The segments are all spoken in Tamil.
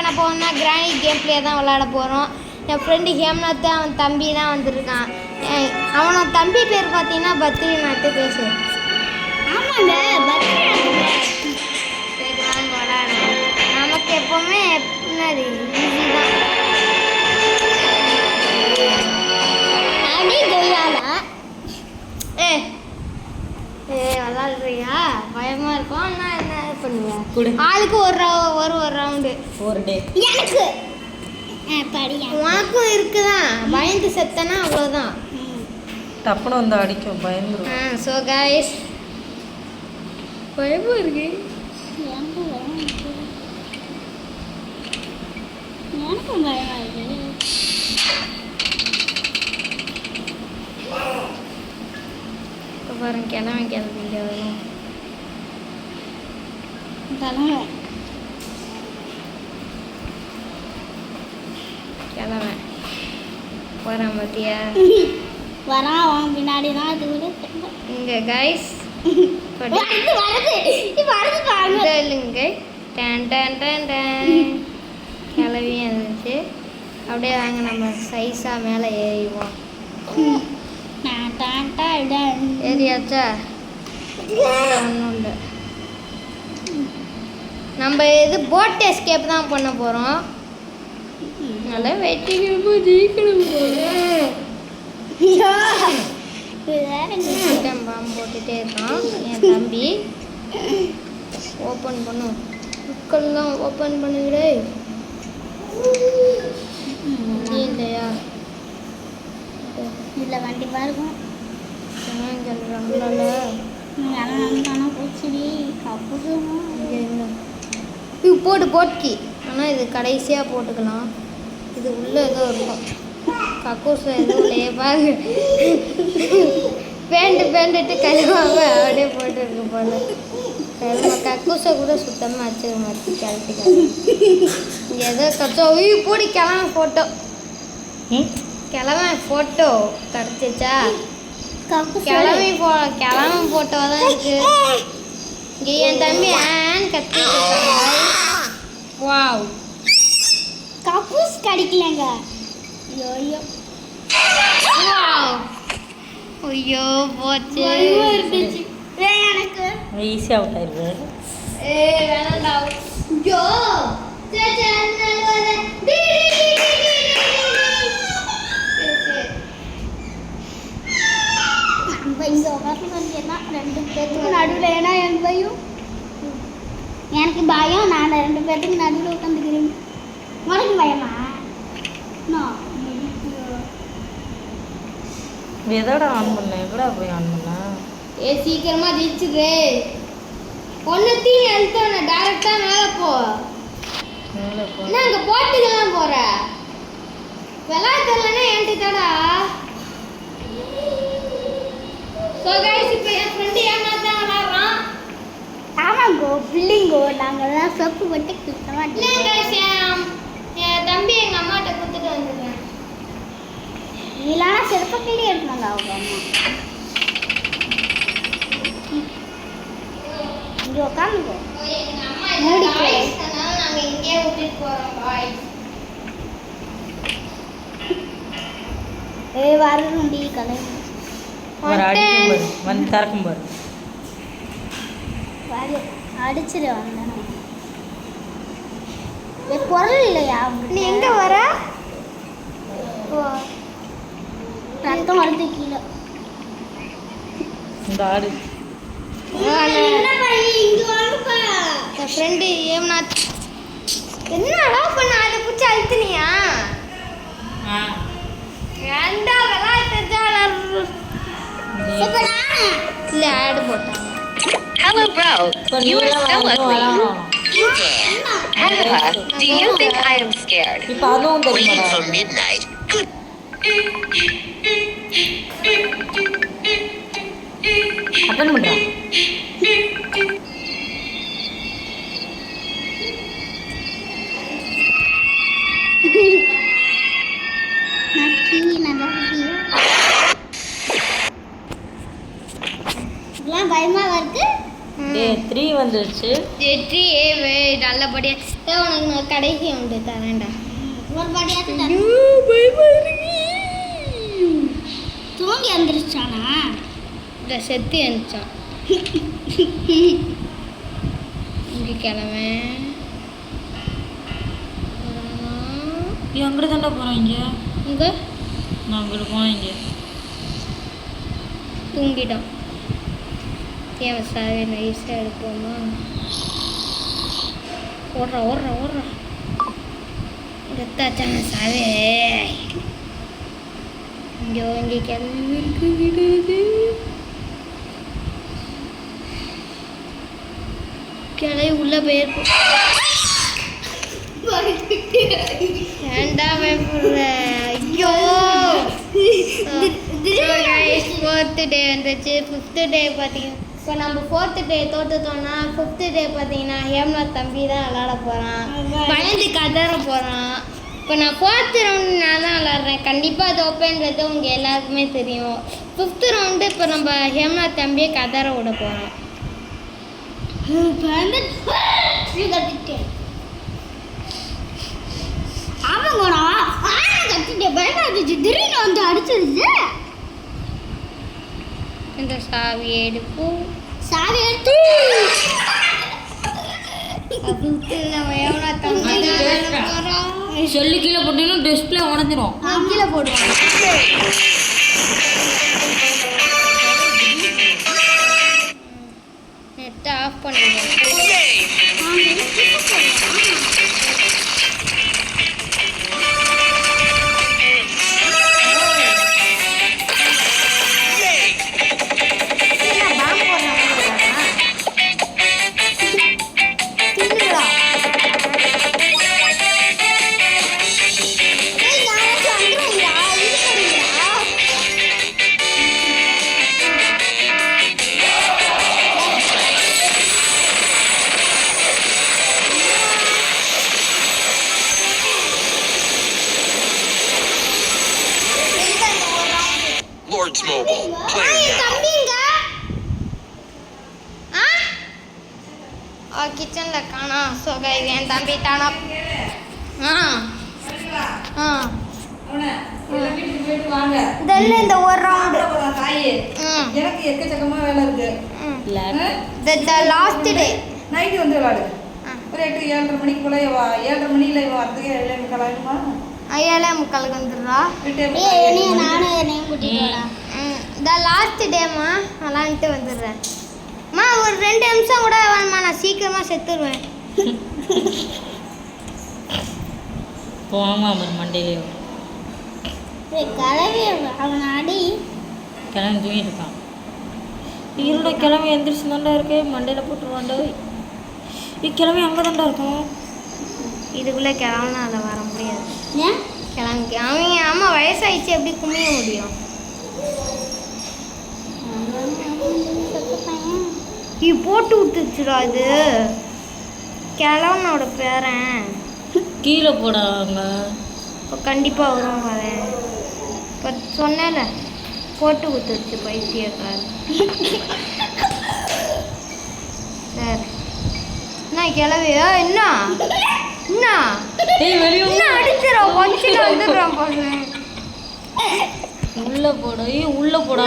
பண்ண போகிறோம்னா கிரானைட் கேம் பிளே தான் விளாட போகிறோம். என் ஃப்ரெண்டு ஹேம்நாத் அவன் தம்பி தான் வந்திருக்கான். அவனோட தம்பி பேர் பார்த்தீங்கன்னா பத்ரிநாத். பேசு. ஆமாங்க, பத்ரிநாத் கேட்குறாங்க விளாடணும். நமக்கு எப்போவுமே என்னது ஈஸி தான். அடி கொய்யாலா ஏ விளாடுறியா? பயமாக இருக்கும். ஆனால் என்ன பண்ணுவேன், ஆளுக்கு ஒரு ரவுண்டு ஒரு டே எனக்கு படியா உனக்கும் இருக்குதான். பயந்து செத்தனா அவ்வளோதான். டப்புன்னு வந்து அடிக்கும், பயந்துரும். ஸோ கைஸ் பயமாக இருக்கு. எனக்கும் பயமா இருக்கு. இப்போ பாருங்க கிளம்பி இங்கே வரும். கிளம்ப போகிறேன் பார்த்தியா? வரான் அவன் பின்னாடி தான். அது கூட இங்கே கைஸ் இல்லைங்க. டேன் டேன் டேன் டேன் கிளவி இருந்துச்சு. அப்படியே வாங்க நம்ம சைஸாக மேலே ஏறிவோம். ஏறியாச்சா? ஒன்றும் இல்லை. நம்ம இது போட் எஸ்கேப் தான் பண்ண போகிறோம். நல்லா வெட்டிக்கிழமை ஜெயிக்கணும் போகிறேன். பாம்பு போட்டுகிட்டே இருக்கான் என் தம்பி. ஓப்பன் பண்ணும் புக்கெல்லாம் ஓப்பன் பண்ணுகிறே இல்லையா? இதில் கண்டிப்பாக இருக்கும். பூச்சிடி இது போட்டு போட்கி. ஆனால் இது கடைசியாக போட்டுக்கலாம். இது உள்ளே ஏதோ இருக்கும். கக்கூஸில் எதுவும் இல்லையே பாருங்க. பேண்டுட்டு கழுவாங்க அப்படியே போட்டுருக்கு போல. கக்கூஸை கூட சுத்தமாக வச்சுக்க மாற்றி கிளப்பிக்க. ஏதோ கச்சோ போடி கிளம்ப ஃபோட்டோ கிடச்சிச்சா? கிளம்பி ஃபோட்டோ தான் இருக்குது. இங்கே என் தம்பி ஆன் கத்தி. வாவ், கக்கூஸ் கிடைக்கலங்க. ஐயோ ஐயோ போச்சு. எனக்கு ஈஸியாக அவுட் ஆயிடுது. வேணாண்டா. ஐயோ இங்கே உட்காந்துன்னா 2 பேர்த்துக்கு நடுவில். ஏன்னா எனக்கு பயம். நான் 2 பேர்த்துக்கு நடுவில் உட்காந்துக்கிறேன். உனக்கு பயமா? எதோட ஆன் பண்ண? எவ்வளோ போய் ஆன் பண்ண? சீக்கிரமா ஜெயிச்சுது. ஒன்னுத்தையும் எழுத்தோன டைரக்டா மேலே போ. என்ன அங்கே போட்டுக்கலாம் போற? விளையாட்டுலன்னா என்கிட்டடா. ஸோ கைஸ் இப்போ என் ஃப்ரெண்டு ஏமாத்தான் விளாட்றான். ஆமாங்கோ பிள்ளைங்கோ, நாங்கள் தான் சொப்பு போட்டு கிட்ட மாட்டோம். இல்லை கைஸ், என் தம்பி எங்கள் அம்மாட்ட கொடுத்துட்டு வந்துடுறேன். இல்லைனா செருப்பை கிளி எடுக்கணுங்க அவங்க அம்மா. இங்கே உட்காந்துக்கோ. எங்கள் அம்மா இல்லை பாய்ஸ், அதனால நாங்கள் இங்கேயே விட்டுட்டு போகிறோம் பாய்ஸ். வரணுண்டி கலை ஒரு அடிக்கும் பாரு, வந்து திறக்கும் பாரு. அடிச்சிடு வந்தேன். பொருள் இல்லையா? நீ எங்கே வர? ரத்தம் வருது கீழே. இந்த ஆடு என் ஃப்ரெண்டு ஏம்நாத் என்னடா பண்ண? அதை பிடிச்சி அழுத்துனியா? ஏன்டா விளையாட்டு இல்லை ஆடு போட்டாங்க. Hello, bro. You are so ugly. Hello. Do you think I am scared? இப்போ அதுவும் Waiting தெரியுமா? for midnight. அட்டன் பண்ணுறான். பயமா இருக்கு. 3 வந்துருச்சு. நல்ல நல்லபடியாக உனக்கு நான் கடைசி உண்டு தரேன்டா. ஒரு படியாத்து ஐயோ, பயமா இருக்கு. தூங்கி எழுந்திரிச்சானா? இந்த செத்து எழுந்துச்சான். இங்கே கிளம்பு. அங்கிட்டு தாண்டா போகிறோம். இங்கே இங்கே நான் அங்கிட்டு போனேன். இங்கே தூங்கிட்டோம். ஏன் சாவே நைஸாக எடுப்போமா? ஓடுறா ஓடுறா ஓடுறா. எடுத்தாச்சான சாவே. இங்கே கிளம்பி இருக்கு விடுது. கிளம்பி உள்ள போயிருக்கும். ஏன்டா பயப்படுற? ஐயோ, ஃபோர்த்து டே வந்துச்சு. ஃபிஃப்த்து டே பார்த்தீங்கன்னா இப்போ நம்ம ஃபோர்த்து டே தோற்றுட்டோம்னா ஃபிஃப்த்து டே பார்த்தீங்கன்னா ஹேம்நாத் தம்பி தான் விளாட போகிறான். பயந்து கதற போகிறான். இப்போ நான் ஃபோர்த்து ரவுண்டு நான் தான் விளாட்றேன். கண்டிப்பாக அது ஓப்பன்றது உங்கள் எல்லாருக்குமே தெரியும். ஃபிஃப்த்து ரவுண்டு இப்போ நம்ம ஹேம்நாத் தம்பியை கதற விட போகிறோம். ஆமாங்கடா, கட்டிட்டு பயமா இருந்துச்சு. திடீர்னு வந்து அடிச்சிருச்சு. இந்த சாவி எடுப்போம். சாவி எடுத்து நம்ம ஹேம்நாத் தம்பி தான் விளாட போகிறோம். சொல்லி கீழே போட்டீங்கன்னா டிஸ்பிளே உடஞ்சிரும். கீழே போடுவாங்க. நெட்டை ஆஃப் பண்ணிடுவோம். Lords Mobile, playing now. கிச்சனில் காணா. ஸோ கைஸ், என் தம்பி தானா. இதெல்லாம் இந்த ஒரு ரவுண்டு. எனக்கு எக்கச்சக்கமா வேலை இருக்கு. த லாஸ்ட் டே நைட்டு வந்து விளாடு. ஒரு 8-7:30 மணிக்கு போல 7:30 மணியில் வரதுக்கு 7:45 ஆகுமா? 7:45 வந்துடுறா. நானும் என்னையும் கூட்டிட்டு வரேன். த லாஸ்ட் டேம்மா விளாண்டுட்டு வந்துடுறேன். அம்மா ஒரு 2 நிமிஷம் கூட வேணுமா? நான் சீக்கிரமாக செத்துடுவேன். போவாமா அவர் மண்டையிலே கிளவி அவன் அடி கிளம்பி தூங்கிட்டு இருக்கான். இருட கிளம்பி எந்திரிச்சு தாண்டா இருக்கு. மண்டையில் போட்டுருவாண்டா. கிளம்பி அங்கே தாண்டா இருக்கும். இதுக்குள்ளே கிளம்புனா அதை வர முடியாது. ஏன் கிளம்பி அவங்க அம்மா வயசாயிடுச்சு, எப்படி குமிய முடியும்? இது போட்டு விட்டுச்சுடா. இது கிழவனோட பேரன். கீழே போடாங்க. இப்போ கண்டிப்பாக வரும் வரேன். இப்போ சொன்னேன்ல, போட்டு கொடுத்துருச்சு பைத்தியக்கார். சரி என்ன கிளவியோ? என்ன என்ன என்ன அடிச்சிடும் வச்சுட்டு வந்துடுறான் பாருங்க. உள்ள போட உள்ள போட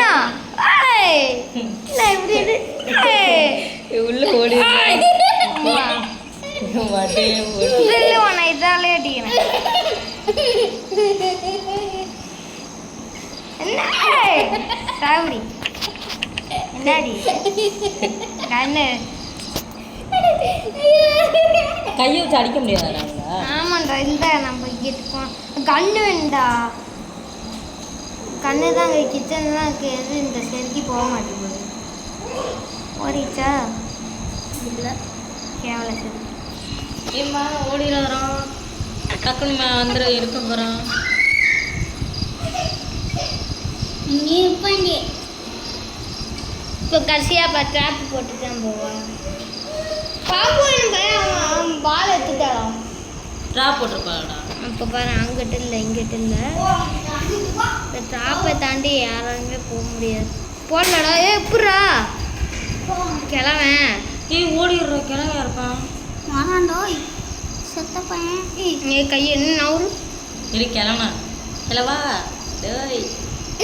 உள்ள ஓடி இதாலே அடிக்கிறேன். சாவடி என்னடி கண்ணு கையை வச்சு அடிக்க முடியாதா? ஆமாண்டா. இந்த நம்ம கேட்டுப்போம் கண்ணு வேண்டா. கண்ணு தான் கிச்சன் தான் எது இந்த செருக்கி போக மாட்டேங்குது. ஓடிச்சா இல்லை கேவல செருக்கி. ஏம்மா ஓடிடுறான். டக்குன்னு வந்துட எடுக்க போகிறான். நீ பண்ணி இப்போ கடைசியாக ட்ராப் போட்டு தான் போவான். பாபு அவன் பால் எடுத்துட்டான். ட்ராப் போட்டிருப்பாடா. இப்போ பாரு, அங்கிட்ட இல்லை இங்கிட்ட இல்லை. இந்த ட்ராப்பை தாண்டி யாராலுமே போக முடியாது. போடலடா. எப்படா கிளவன் ஓடிடுற கிளவியா இருப்பான். வாடாண்டோய் செத்த பையன். நீ கையை என்ன நவரு இரு கிளம்பா கிளவா டேய்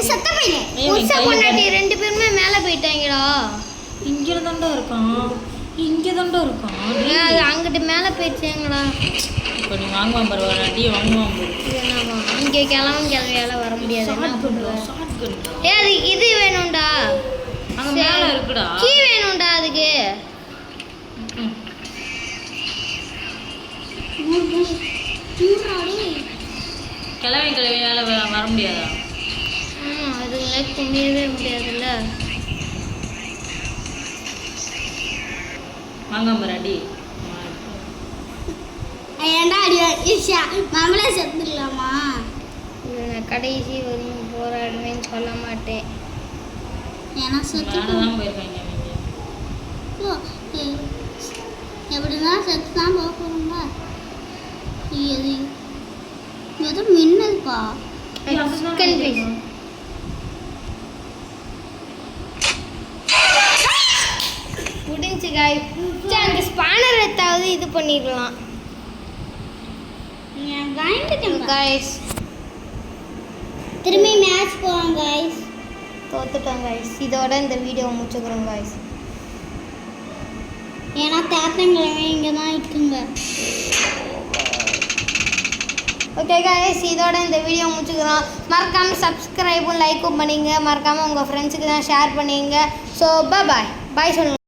செத்த பையன். ஏய், புதுசா கையில பொண்டாட்டி 2 பேருமே மேலே போயிட்டாங்கடா. இங்கே தாண்டா இருக்கான் இங்கே தாண்டா இருக்கான் அது அங்கிட்டு மேலே போயிடுச்சாங்கடா. இப்போ நீ வாங்குவான் பரவாயில்ல டீ வாங்குவான் பாரு. இது என்னவா இங்கே கிளம்பியால வர முடியாது. என்ன ஷார்ட் பண்ணுவ? கன்டா ஏ அது இது வேணும்டா. அங்க மேல இருக்குடா கீ வேணும்டா அதுக்கு. ம். கிளவியால வர முடியாதா அதுங்களே கும்பிடவே முடியாதுல்ல. வாங்காம பாரு அடி ஏன்டா அடியா ஈஷா மாமலே செத்துடலாமா? இது நான் கடைசி வரையும் போராடுவேன்னு சொல்ல மாட்டேன். ஏன்னா செத்து மேலே தான் போயிருக்காங்க அவங்க எப்படின்னா செத்து தான் போக போகிறோம்ல. எது ஏதோ மின்னல்ப்பா. சிக்கன் பீஸ் முடிஞ்சு காய். அந்த ஸ்பானர் எடுத்தாவது இது பண்ணிடலாம் காய்ஸ். திரும்பி மேட்ச் போவோம் காய்ஸ். தோத்துட்டோம் காய்ஸ். இதோட இந்த வீடியோ முடிச்சுக்கிறோம் காய்ஸ். ஏன்னா தேத்தங்கிழமை இங்கே தான் இருக்குங்க. ஓகே காய்ஸ், இதோட இந்த வீடியோ முடிச்சுக்கிறோம். மறக்காமல் சப்ஸ்கிரைபும் லைக்கும் பண்ணிங்க. மறக்காமல் உங்கள் ஃப்ரெண்ட்ஸுக்கு தான் ஷேர் பண்ணிங்க. ஸோ பாய் பாய் சொல்லுங்கள்.